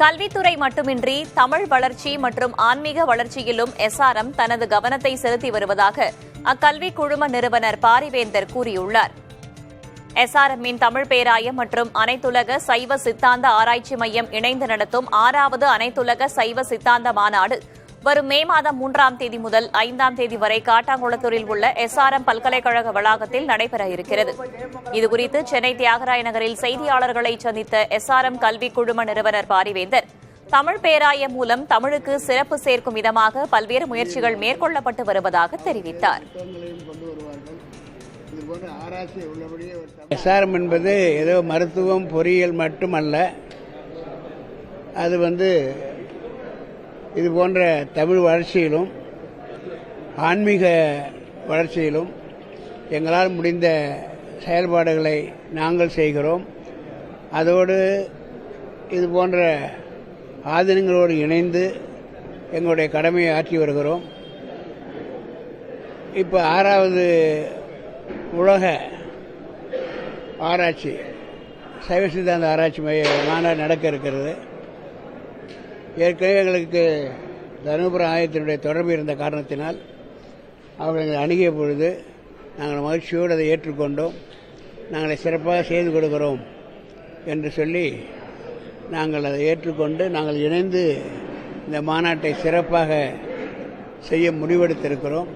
கல்வித்துறை மட்டுமின்றி தமிழ் வளர்ச்சி மற்றும் ஆன்மீக வளர்ச்சியிலும் எஸ்ஆர்எம் தனது கவனத்தை செலுத்தி வருவதாக அக்கல்வி குழும நிறுவனர் பாரிவேந்தர் கூறியுள்ளார். எஸ்ஆர்எம்மின் தமிழ் பேராயம் மற்றும் அனைத்துலக சைவ சித்தாந்த ஆராய்ச்சி மையம் இணைந்து நடத்தும் 6வது அனைத்துலக சைவ சித்தாந்த மாநாடு வரும் மே மாதம் 3ஆம் தேதி முதல் 5ஆம் தேதி வரை காட்டாங்குளத்தூரில் உள்ள எஸ்ஆர்எம் பல்கலைக்கழக வளாகத்தில் நடைபெற இருக்கிறது. இதுகுறித்து சென்னை தியாகராய நகரில் செய்தியாளர்களை சந்தித்த எஸ்ஆர்எம் கல்வி குழும நிறுவனர் பாரிவேந்தர், தமிழ் பேராயம் மூலம் தமிழுக்கு சிறப்பு சேர்க்கும் விதமாக பல்வேறு முயற்சிகள் மேற்கொள்ளப்பட்டு வருவதாக தெரிவித்தார். எஸ்ஆர்எம் என்பது ஏதோ மருத்துவம் பொறியியல் மட்டுமல்ல, அது இது போன்ற தமிழ் வளர்ச்சியிலும் ஆன்மீக வளர்ச்சியிலும் எங்களால் முடிந்த செயல்பாடுகளை நாங்கள் செய்கிறோம். அதோடு இது போன்ற ஆதீனங்களோடு இணைந்து எங்களுடைய கடமையை ஆற்றி வருகிறோம். இப்போ 6வது உலக ஆராய்ச்சி சைவ சித்தாந்த ஆராய்ச்சி மாநாடு நடக்க இருக்கிறது. ஏற்கனவே எங்களுக்கு தருமபுரம் ஆலயத்தினுடைய தொடர்பு இருந்த காரணத்தினால் அவர்கள் எங்களை அணுகிய பொழுது நாங்கள் மகிழ்ச்சியோடு அதை ஏற்றுக்கொண்டோம். நாங்கள் சிறப்பாக செய்து கொடுக்கிறோம் என்று சொல்லி நாங்கள் அதை ஏற்றுக்கொண்டு நாங்கள் இணைந்து இந்த மாநாட்டை சிறப்பாக செய்ய முடிவெடுத்திருக்கிறோம்.